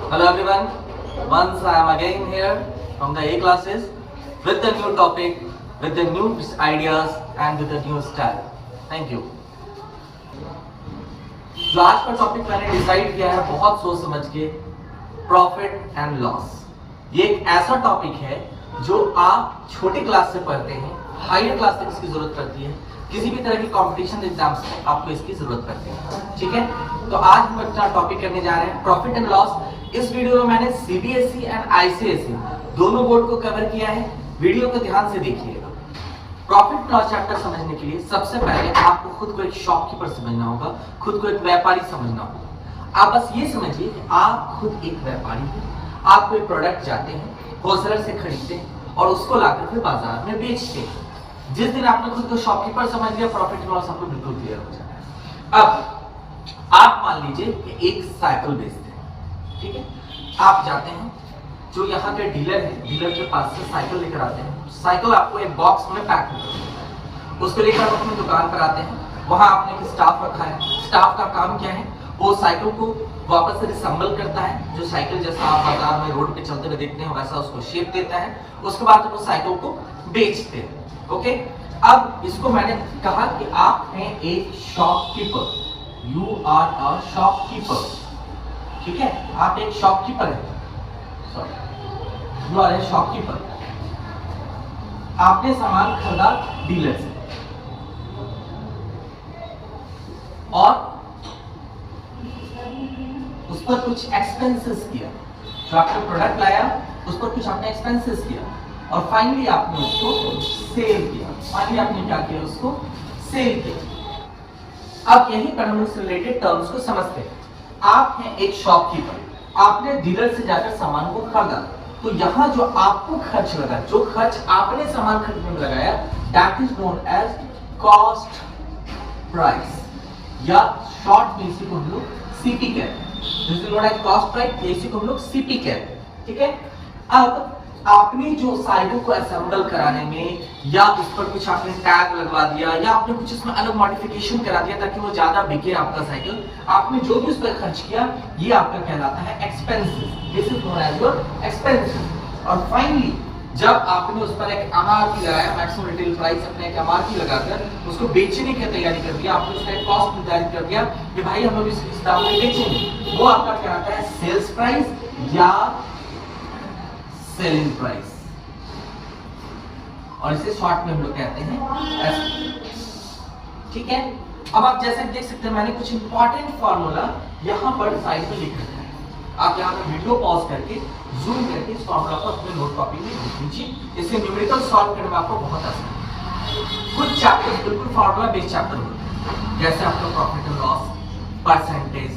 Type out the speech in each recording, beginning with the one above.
Hello everyone, once I am again here from the A classes with the new topic, with the new ideas and with the new style. Thank you. जो आज का topic मैंने decide किया है बहुत सोच समझ के, प्रॉफिट एंड लॉस। ये एक ऐसा टॉपिक है जो आप छोटे क्लास से पढ़ते हैं, हायर क्लास तक इसकी जरूरत पड़ती है, किसी भी तरह की कंपटीशन एग्जाम्स में आपको इसकी जरूरत पड़ती है। ठीक है, तो आज हम अपना टॉपिक करने जा रहे हैं प्रॉफिट एंड लॉस। इस वीडियो में मैंने सीबीएसई एंड आईसीएसई दोनों बोर्ड को कवर किया है। वीडियो को ध्यान से देखिएगा। प्रॉफिट लॉस चैप्टर समझने के लिए सबसे पहले आपको खुद को एक शॉपकीपर समझना होगा, खुद को एक व्यापारी समझना होगा। आप बस ये समझिए कि आप खुद एक व्यापारी हैं, आप कोई प्रोडक्ट जाते हैं, होलसेलर से खरीदते हैं और उसको लाकर फिर बाजार में बेचते हैं। जिस दिन आपने खुद को शॉपकीपर समझ लिया, प्रॉफिट एंड लॉस आपको बिल्कुल क्लियर हो जाएगा। अब आप मान लीजिए कि एक साइकिल बेचते हैं, ठीक है, आप जाते हैं, जो यहाँ के डीलर है, डीलर के पास से साइकिल लेकर आते हैं। साइकिल आपको एक बॉक्स में पैक होती है, उसको लेकर आप अपनी दुकान पर आते हैं। वहां आपने एक स्टाफ रखा है। स्टाफ का काम क्या है? वो साइकिल को वापस से रिसेंबल करता है, जो साइकिल जैसा आप बाजार में रोड पे चलते हुए देखते हैं वैसा उसको शेप देता है। उसके बाद वो साइकिल को बेचते हैं। ओके, अब इसको मैंने कहा कि आप हैं एक shopkeeper, you are a shopkeeper. ठीक है, आप एक शॉपकीपर हैं, यू आर ए शॉपकीपर। आपने सामान खरीदा डीलर से और उस पर कुछ एक्सपेंसेस किया, जो आपने प्रोडक्ट लाया उस पर कुछ आपने एक्सपेंसेस किया और फाइनली आपने उसको सेल किया। फाइनली आपने क्या किया? उसको सेल किया। अब यहीं पर हम इससे रिलेटेड टर्म्स को समझते हैं। आप हैं एक शॉपकीपर, आपने डीलर से जाकर सामान को खरीदा, तो यहाँ जो आपको खर्च लगा, जो खर्च आपने सामान खरीदने में लगाया, that is known as cost price, या शॉर्ट में इसी को हम लोग सीपी कहते हैं। This is known as cost price, इसी को हम लोग सीपी कहते हैं। ठीक है, अब आपने जो साइकिल को असेंबल कराने में या उस पर कुछ आपने टैग लगवा दिया या आपने कुछ इसमें अलग मॉडिफिकेशन करा दिया ताकि वो ज्यादा बिके आपका साइकिल, आपने जो भी उस पर खर्च किया, ये आपका कहलाता है expenses. This is known as your expenses. और फाइनली जब आपने उस पर एक एमआरपी लगाया, मैक्सिमम रिटेल प्राइस, अपने एक एमआरपी लगाकर उसको बेचने की तैयारी कर दिया, आपने उसका एक कॉस्ट निर्धारित कर दिया कि भाई हम लोग इस दाम में बेचेंगे, वो आपका कहलाता है सेल्स प्राइस या सेलिंग प्राइस, और इसे शॉर्ट में हम लोग कहते हैं एसपी। ठीक है, अब आप जैसे देख सकते हैं मैंने कुछ इंपॉर्टेंट फार्मूला यहाँ पर साइड पे लिख रखा है। आप यहाँ पर वीडियो पॉज करके जूम करके इस फार्मूला को अपने नोट कॉपी में लिख लीजिए, इससे न्यूमेरिकल सॉल्व करने में आपको बहुत आसान है। कुछ चैप्टर बिल्कुल फार्मूला बेस्ड चैप्टर होते हैं, जैसे आपका profit and loss, percentage,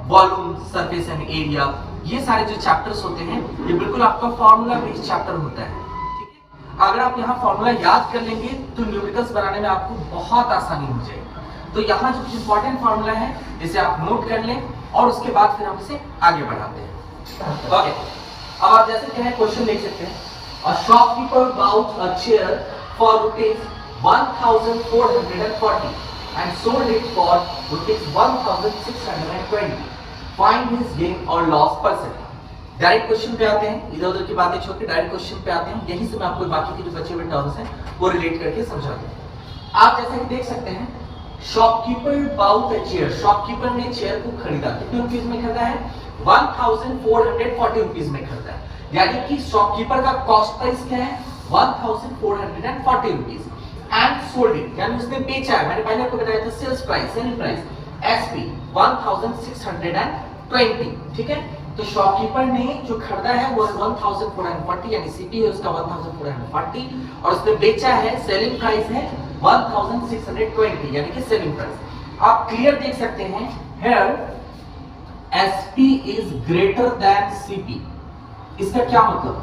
volume, surface and area, ये सारे जो चैप्टर्स होते हैं ये बिल्कुल आपका फार्मूला बेस्ड चैप्टर होता है। ठीक है, अगर आप यहाँ फार्मूला याद कर लेंगे तो न्यूमेरिकल्स बनाने में आपको बहुत आसानी हो जाएगी। तो यहाँ जो इंपॉर्टेंट फार्मूला है इसे आप नोट कर लें और उसके बाद फिर हम इसे आगे बढ़ाते हैं। ओके, अब आप जैसे कहें क्वेश्चन देख सकते हैं, a shopkeeper bought a chair for ₹1440 and sold it for ₹1620. Find his gain or loss percent. Direct question पे आते हैं, इधर उधर की बातें छोड़ के डायरेक्ट क्वेश्चन पे आते हैं। यहीं से मैं आपको बाकी के जो बचे हुए टर्म्स हैं वो रिलेट करके समझाता हूँ। आप जैसे कि देख सकते हैं, shopkeeper bought a chair, shopkeeper ने चेयर को खरीदा, कितने रुपीस में खरीदा है? 1440 रुपीस में खरीदा है। यानी कि शॉपकीपर का कॉस्ट प्राइस क्या है? 1440 रुपीस एंड सोल्ड इट, यानी उसने बेचा है। मैंने पहले आपको बताया था sales price, selling price, SP 1620। ठीक है, तो शॉपकीपर ने जो खरीदा है वो 1440, यानी सीपी है उसका 1440, और उसने बेचा है, सेलिंग प्राइस है 1620, यानी कि सेलिंग प्राइस। आप क्लियर देख सकते हैं, here SP is greater than CP. इसका क्या मतलब?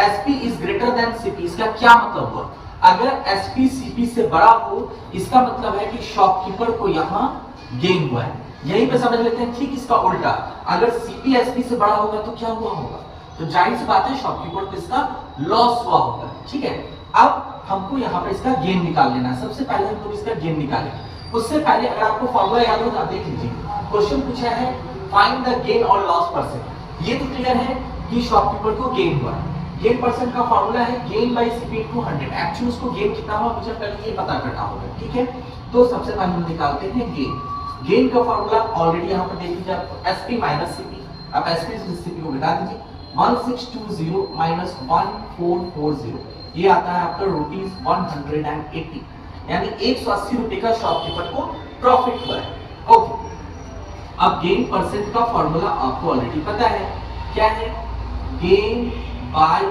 SP is greater than CP, इसका क्या मतलब हुआ? अगर एसपी सीपी से बड़ा हो, इसका मतलब है कि शॉपकीपर को यहाँ गेन हुआ है। यहीं पे समझ लेते हैं ठीक इसका उल्टा, अगर सीपी एसपी से बड़ा होगा तो क्या हुआ होगा? तो जाहिर सी बात है शॉपकीपर को इसका लॉस हुआ होगा। ठीक है, अब हमको यहाँ पे इसका गेन निकाल लेना है। सबसे पहले हम लोग इसका गेन निकालेंगे। उससे पहले अगर आपको फॉर्मूला याद हो तो आप देख लीजिए, क्वेश्चन पूछा है फाइंड द गेन और लॉस परसेंट। ये तो क्लियर है कि शॉपकीपर को गेन हुआ है। गेन परसेंट का फॉर्मूला है gain by CP into 100। Actually उसको गेन कितना हुआ मुझे पहले ये पता करना होगा, ठीक है। तो सबसे पहले हम निकालते हैं गेन। गेन का फॉर्मूला ऑलरेडी यहां पर देख लीजिए आपको, एसपी माइनस सीपी। अब एसपी से सीपी को घटा दीजिए, 1620 माइनस 1440, ये आता है आपका ₹180, यानी 180 रुपए का शॉपकीपर को प्रॉफिट हुआ है। ओके, अब गेन परसेंट का फॉर्मूला आपको ऑलरेडी पता है, क्या है? गेन बाय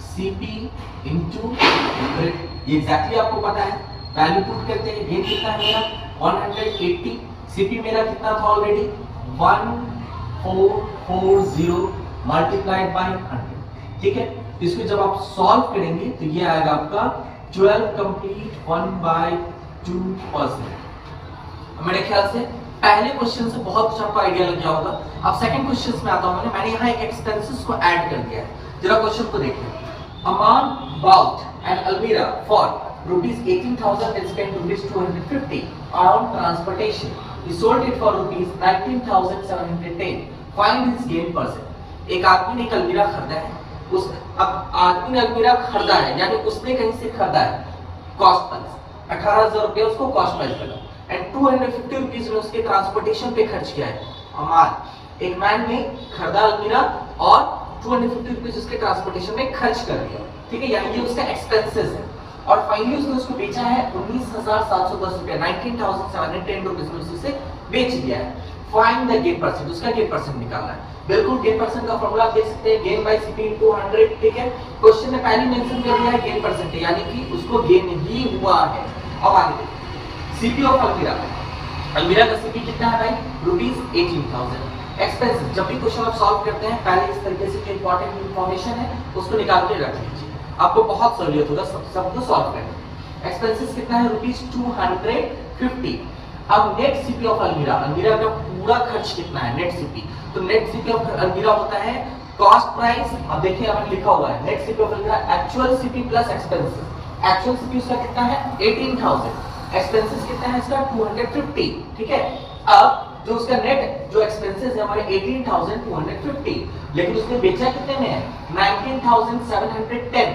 सीपी इनटू 100, ये एग्जैक्टली आपको पता है। वैल्यू पुट करते हैं, गेन कितना है मेरा 180, सीपी मेरा कितना था ऑलरेडी 1440 मल्टीप्लाइड बाय 100, ठीक है। इसको जब आप सॉल्व करेंगे तो ये आएगा आपका 12 कंप्लीट 1/2%। मेरे ख्याल से पहले क्वेश्चन से बहुत कुछ आपको आइडिया लग गया होगा। अब सेकंड क्वेश्चन में आता हूं, मैंने यहाँ एक एक्सपेंसेस को ऐड कर दिया है। जरा क्वेश्चन को देखिए। अमाउंट बाउट एन अलमीरा for ₹18,000 and spent ₹250 on transportation. He sold it for ₹19,710. Find his gain percent. एक आदमी ने एक अलमीरा खरीदा है, अब आदमी ने अलमीरा खरीदा है, यानी उसने कहीं से खरीदा है, कॉस्ट प्राइस 18,000 रुपए उसको कॉस्ट प्राइस लगा, एंड 250 रुपीज में उसके ट्रांसपोर्टेशन पे खर्च किया है। अमाल एक मैन ने खरीदा अलमीरा और 250 रुपीज उसके ट्रांसपोर्टेशन में खर्च कर दिया, ठीक है, यानी ये उसका एक्सपेंसेस है। और फाइनली उसने उसको बेचा है 19,710 रुपए, 19,710 रुपीज में उसे बेच दिया है। फाइंड द गेन परसेंट, उसका गेन परसेंट निकालना है। बिल्कुल गेन परसेंट का फॉर्मूला आप देख सकते हैं, गेन बाय सीपी इनटू 100, ठीक है। क्वेश्चन में पहले मेंशन कर दिया है गेन परसेंट, यानी कि उसको गेन ही हुआ है। अब आगे देखिए, सीपी ऑफ अलमीरा, अलमीरा का सीपी कितना है भाई ₹18,000। एक्सपेंसेस, जब भी क्वेश्चन आप सॉल्व करते हैं पहले इस तरीके से जो इंपॉर्टेंट इंफॉर्मेशन है उसको निकाल के रख लीजिए, आपको बहुत सहूलियत होगा सबको सॉल्व करने। एक्सपेंसेस कितना है ₹250। अब नेट सीपी ऑफ अलमीरा, अलमीरा का पूरा खर्च कितना है नेट सीपी, तो नेट सीपी ऑफ अलमीरा होता है कॉस्ट प्राइस। अब देखिए यहां लिखा हुआ है नेट सीपी ऑफ अलमीरा actual CP plus expenses. Actual CP उसका कितना है 18,000, एक्सपेंसेस कितना है इसका 250, ठीक है। अब जो उसका नेट जो एक्सपेंसेस है हमारे 18,250, लेकिन उसने बेचा कितने में है 19,710,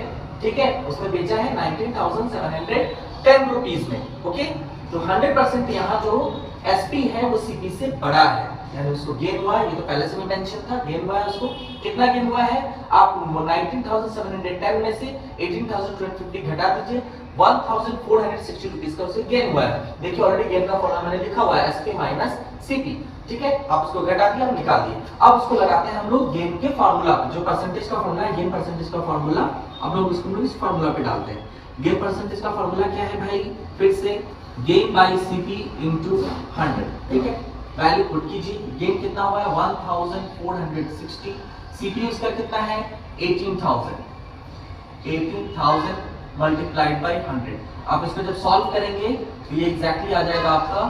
ठीक है, उसने बेचा है 19,710 रुपीस में। ओके, तो 100% यहाँ जो एसपी है वो सीपी से बड़ा है, यानी उसको गेन हुआ है। ये तो पहले से भी मेंशन था, गेन हुआ है उसको। कितना गेन हुआ है आप 19,710 में से 18,250 घटा दीजिए, 1,460 रुपीस का उसे गेन हुआ है। देखिए ऑलरेडी गेन का फॉर्मूला मैंने लिखा हुआ है एसपी माइनस सीपी, ठीक है। आप उसको घटा दिया, निकाल दिए। अब उसको लगाते हैं हम लोग गेन के फार्मूला पे, जो परसेंटेज का फॉर्मूला है गेन परसेंटेज का फॉर्मूला, अब लोग इसको इस फार्मूला पे डालते हैं। गेन परसेंटेज का फॉर्मूला क्या है भाई, फिर से गेन बाय सीपी इनटू 100, ठीक है। वैल्यू पुट कीजिए, गेन कितना हुआ है 1,460, सीपी उसका कितना है 18,000 मल्टीप्लाइड बाय 100। आप इसको जब सॉल्व करेंगे तो ये एग्जैक्टली आ जाएगा आपका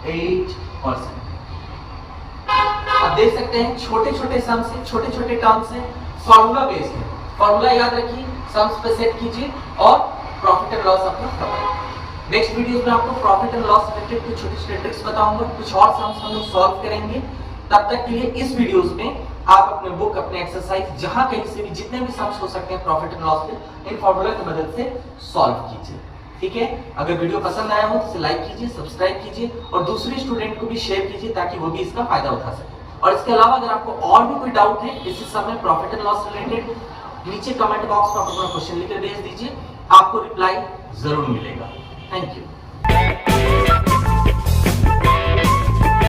8%। आप देख सकते हैं छोटे छोटे सम से, छोटे छोटे टर्म से फॉर्मूला बेस्ड है। फॉर्मूला याद रखिए, सम्स पे सेट कीजिए और प्रॉफिट एंड लॉस अपना बताइए। नेक्स्ट वीडियोस में आपको प्रॉफिट एंड लॉस रिलेटेड कुछ छोटे छोटे ट्रिक्स बताऊंगा, कुछ और सम्स हम लोग सॉल्व करेंगे। तब तक के लिए इस वीडियोस में आप अपने बुक, अपने एक्सरसाइज, जहां कहीं से भी जितने भी सम्स हो सकते हैं प्रॉफिट एंड लॉस के, इन फॉर्मूला की मदद से सॉल्व कीजिए, ठीक है। अगर वीडियो पसंद आया हो तो इसे लाइक कीजिए, सब्सक्राइब कीजिए और दूसरे स्टूडेंट को भी शेयर कीजिए ताकि वो भी इसका फायदा उठा सके। और इसके अलावा अगर आपको और भी कोई डाउट है इस समय प्रॉफिट एंड लॉस रिलेटेड, नीचे कमेंट बॉक्स में अपना क्वेश्चन लिखकर भेज दीजिए, आपको रिप्लाई जरूर मिलेगा। Thank you.